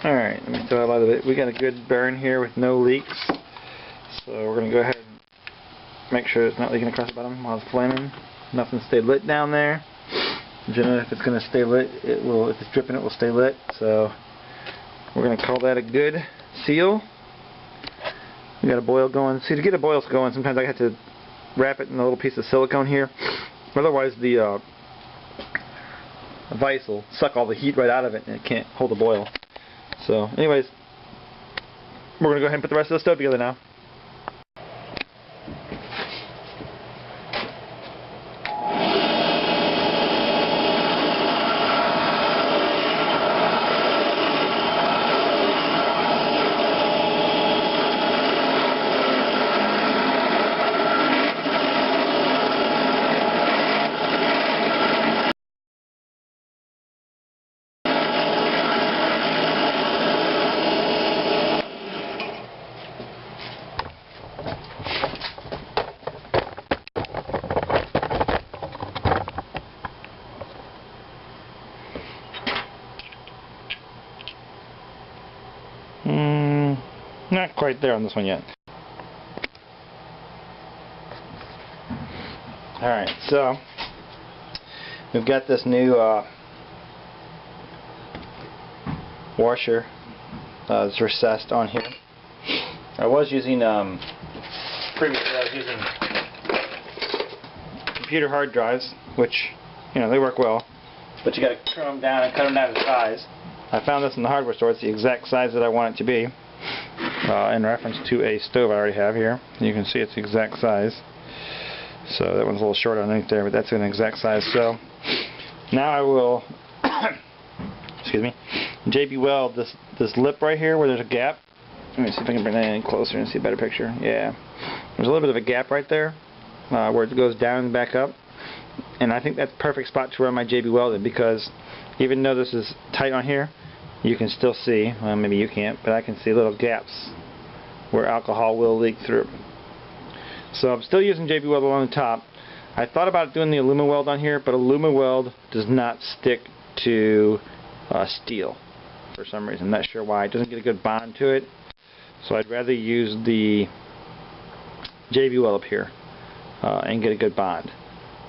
Alright, let me throw a lot of it. We got a good burn here with no leaks. So we're going to go ahead and make sure it's not leaking across the bottom while it's flaming. Nothing stay lit down there. Generally, if it's going to stay lit, it will. If it's dripping, it will stay lit. So we're going to call that a good seal. We got a boil going. See, to get a boil going, sometimes I have to wrap it in a little piece of silicone here. Otherwise, the vise will suck all the heat right out of it, and it can't hold a boil. So, anyways, we're going to go ahead and put the rest of the stove together now. Not quite there on this one yet. Alright, so we've got this new washer that's recessed on here. I was using previously I was using computer hard drives, which, you know, they work well, but you got to trim them down and cut them down to size. I found this in the hardware store. It's the exact size that I want it to be. In reference to a stove I already have here. You can see it's the exact size. So that one's a little short underneath there, but that's an exact size. So now I will excuse me, JB Weld this lip right here where there's a gap. Let me see if I can bring that in closer and see a better picture. Yeah. There's a little bit of a gap right there where it goes down and back up. And I think that's the perfect spot to run my JB Weld in, because even though this is tight on here, you can still see, well, maybe you can't, but I can see little gaps where alcohol will leak through. So I'm still using JB Weld along the top. I thought about doing the AlumaWeld on here, but AlumaWeld does not stick to steel for some reason. I'm not sure why. It doesn't get a good bond to it. So I'd rather use the JB Weld up here and get a good bond.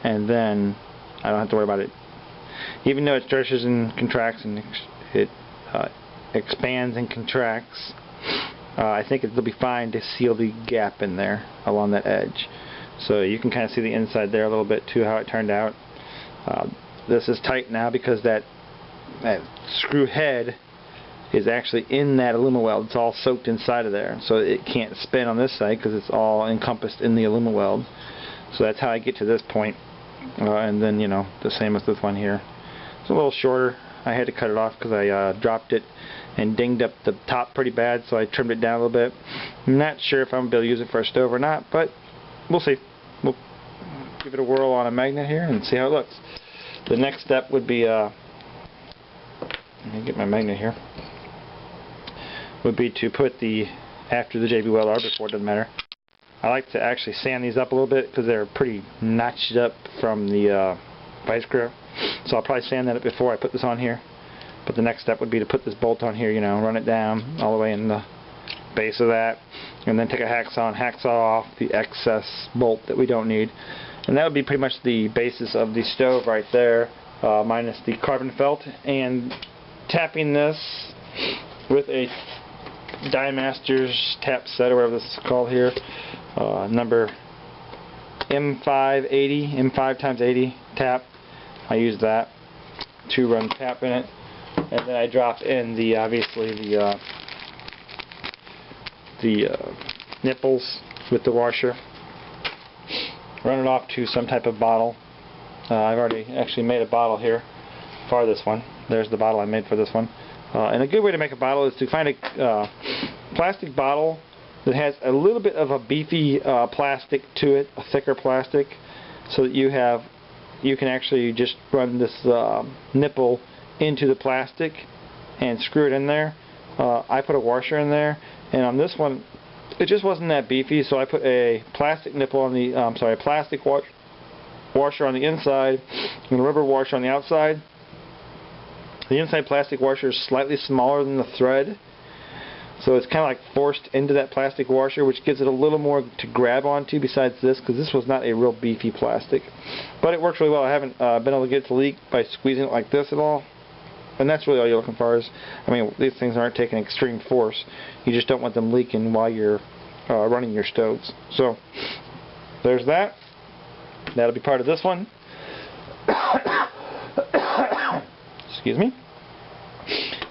And then I don't have to worry about it. Even though it stretches and contracts and it expands and contracts, I think it'll be fine to seal the gap in there along that edge. So you can kind of see the inside there a little bit too, how it turned out. This is tight now because that screw head is actually in that AlumaWeld. It's all soaked inside of there, so it can't spin on this side because it's all encompassed in the AlumaWeld. So that's how I get to this point. And then, you know, the same with this one here. It's a little shorter. I had to cut it off because I dropped it and dinged up the top pretty bad, so I trimmed it down a little bit. I'm not sure if I'm going to be able to use it for a stove or not, but we'll see. We'll give it a whirl on a magnet here and see how it looks. The next step would be, let me get my magnet here, would be to put after the JB Weld or before, it doesn't matter. I like to actually sand these up a little bit because they're pretty notched up from the vice grip. So I'll probably sand that up before I put this on here. But the next step would be to put this bolt on here, you know, run it down all the way in the base of that, and then take a hacksaw and hacksaw off the excess bolt that we don't need. And that would be pretty much the basis of the stove right there, minus the carbon felt. And tapping this with a Diemasters tap set, or whatever this is called here, number M580, M5x80 tap. I use that to run tap in it, and then I drop in the obviously the nipples with the washer. Run it off to some type of bottle. I've already actually made a bottle here for this one. There's the bottle I made for this one. And a good way to make a bottle is to find a plastic bottle that has a little bit of a beefy plastic to it, a thicker plastic, so that you can actually just run this nipple into the plastic and screw it in there. I put a washer in there, and on this one it just wasn't that beefy, so I put a plastic nipple on the a plastic washer on the inside and a rubber washer on the outside. The inside plastic washer is slightly smaller than the thread, so it's kind of like forced into that plastic washer, which gives it a little more to grab onto besides this, because this was not a real beefy plastic. But it works really well. I haven't been able to get it to leak by squeezing it like this at all. And that's really all you're looking for. I mean, these things aren't taking extreme force. You just don't want them leaking while you're running your stoves. So there's that. That'll be part of this one. Excuse me.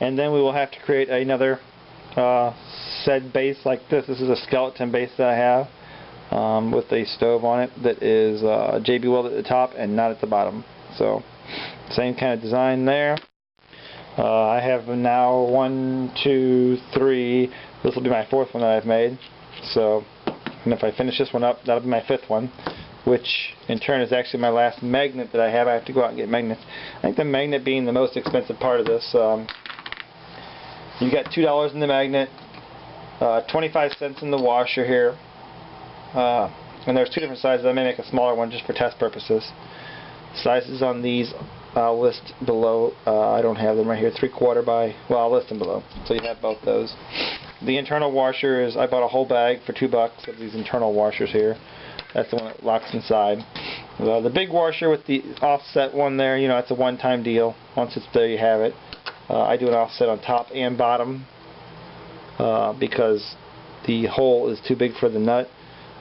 And then we will have to create another said base like this. This is a skeleton base that I have with a stove on it that is JB Weld at the top and not at the bottom. So same kind of design there. I have now 1, 2, 3. This will be my 4th one that I've made. So, and if I finish this one up, that'll be my 5th one, which in turn is actually my last magnet that I have. I have to go out and get magnets. I think the magnet being the most expensive part of this. You got $2 in the magnet, 25 cents in the washer here, and there's 2 different sizes. I may make a smaller one just for test purposes. Sizes on these I'll list below. I don't have them right here. 3/4 by, well, I'll list them below, so you have both those. The internal washer is, I bought a whole bag for $2 of these internal washers here. That's the one that locks inside. The big washer with the offset one there, you know, it's a one-time deal. Once it's there, you have it. I do an offset on top and bottom because the hole is too big for the nut.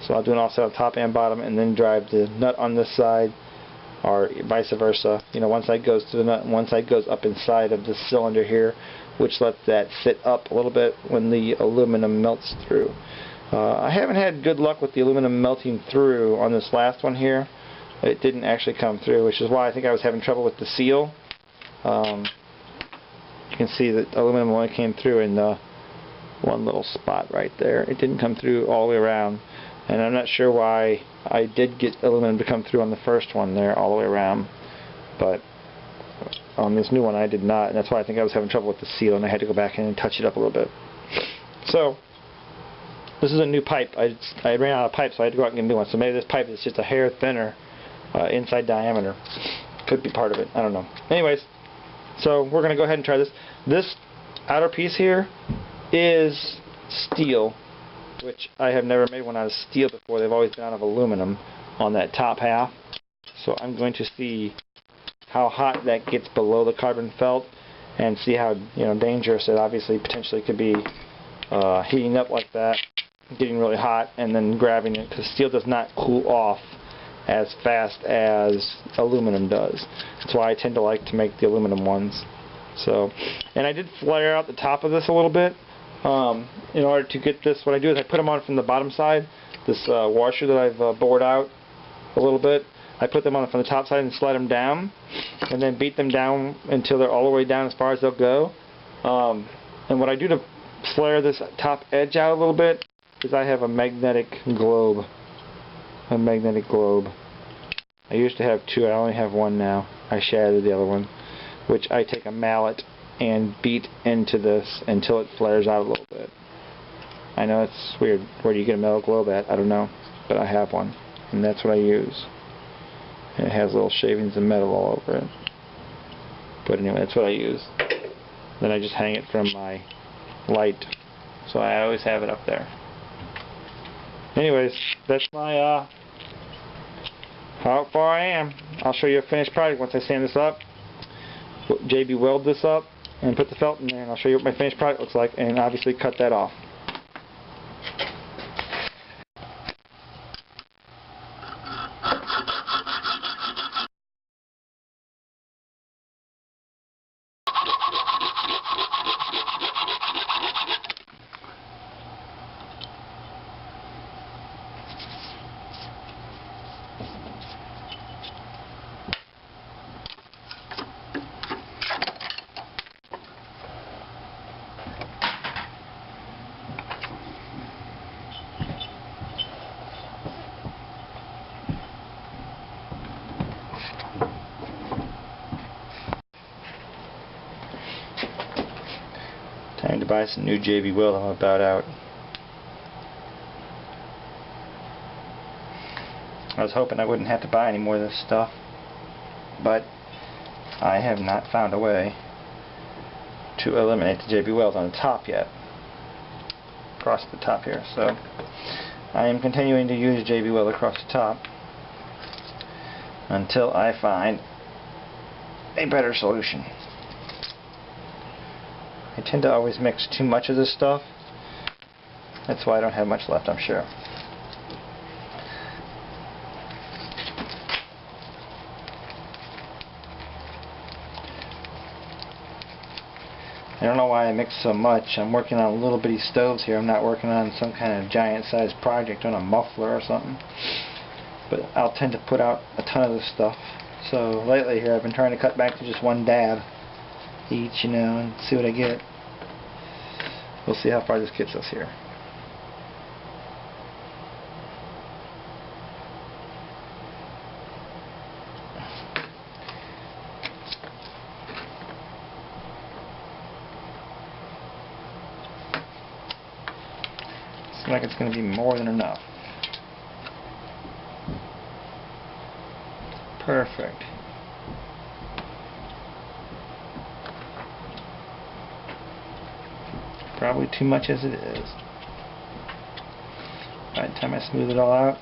So I'll do an offset on top and bottom and then drive the nut on this side, or vice versa. You know, one side goes to the nut and one side goes up inside of the cylinder here, which lets that sit up a little bit when the aluminum melts through. I haven't had good luck with the aluminum melting through on this last one here. It didn't actually come through, which is why I think I was having trouble with the seal. You can see that aluminum only came through in the one little spot right there. It didn't come through all the way around, and I'm not sure why I did get aluminum to come through on the first one there all the way around, but on this new one I did not, and that's why I think I was having trouble with the seal, and I had to go back in and touch it up a little bit. So this is a new pipe. I ran out of pipe, so I had to go out and get a new one. So maybe this pipe is just a hair thinner inside diameter. Could be part of it. I don't know. Anyways, so we're going to go ahead and try this. This outer piece here is steel, which I have never made one out of steel before. They've always been out of aluminum on that top half. So I'm going to see how hot that gets below the carbon felt and see how, you know, dangerous it obviously potentially could be heating up like that, getting really hot, and then grabbing it, because steel does not cool off as fast as aluminum does. That's why I tend to like to make the aluminum ones. So, and I did flare out the top of this a little bit in order to get this. What I do is I put them on from the bottom side, this washer that I've bored out a little bit. I put them on from the top side and slide them down, and then beat them down until they're all the way down as far as they'll go. And what I do to flare this top edge out a little bit is I have a magnetic globe. A magnetic globe. I used to have 2. I only have 1 now. I shattered the other one, which I take a mallet and beat into this until it flares out a little bit. I know it's weird. Where do you get a metal globe at? I don't know, but I have one, and that's what I use. And it has little shavings of metal all over it. But anyway, that's what I use. Then I just hang it from my light, so I always have it up there. Anyways, that's my how far I am. I'll show you a finished product once I sand this up, JB Weld this up, and put the felt in there, and I'll show you what my finished product looks like, and obviously cut that off. Time to buy some new JB Weld. I'm about out. I was hoping I wouldn't have to buy any more of this stuff, but I have not found a way. to eliminate the JB Weld on the top yet. Across the top here. So I am continuing to use JB Weld across the top until I find a better solution. I tend to always mix too much of this stuff. That's why I don't have much left, I'm sure. I don't know why I mix so much. I'm working on little bitty stoves here. I'm not working on some kind of giant sized project on a muffler or something. But I'll tend to put out a ton of this stuff. So lately here I've been trying to cut back to just one dab each, you know, and see what I get. We'll see how far this gets us here. Looks like it's going to be more than enough. Perfect. Probably too much as it is. By the time I smooth it all out,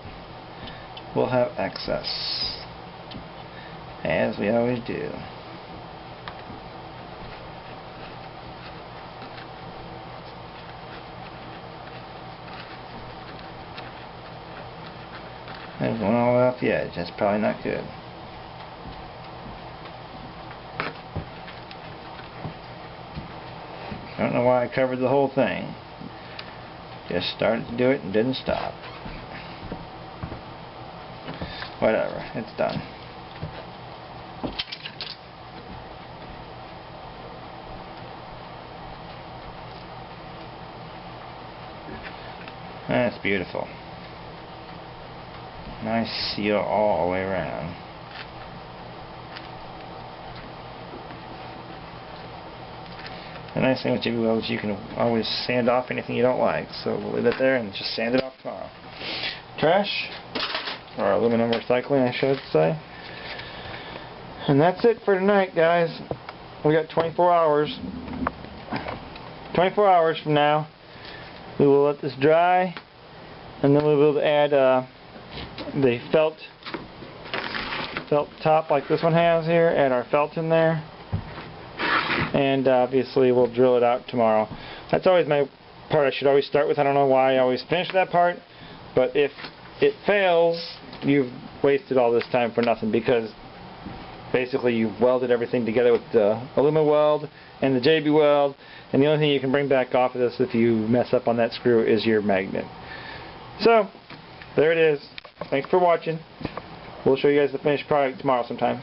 we'll have excess, as we always do. There's one all off the edge. That's probably not good. I don't know why I covered the whole thing. Just started to do it and didn't stop. Whatever, it's done. That's beautiful. Nice seal all the way around. The nice thing with JB Weld is you can always sand off anything you don't like. So we'll leave it there and just sand it off tomorrow. Trash, or aluminum recycling I should say. And that's it for tonight, guys. We got 24 hours. 24 hours from now we will let this dry, and then we'll be able to add the felt top like this one has here. Add our felt in there. And obviously we'll drill it out tomorrow. That's always my part I should always start with. I don't know why I always finish that part, but if it fails, you've wasted all this time for nothing, because basically you've welded everything together with the aluminum weld and the JB Weld, and the only thing you can bring back off of this if you mess up on that screw is your magnet. So there it is. Thanks for watching. We'll show you guys the finished product tomorrow sometime.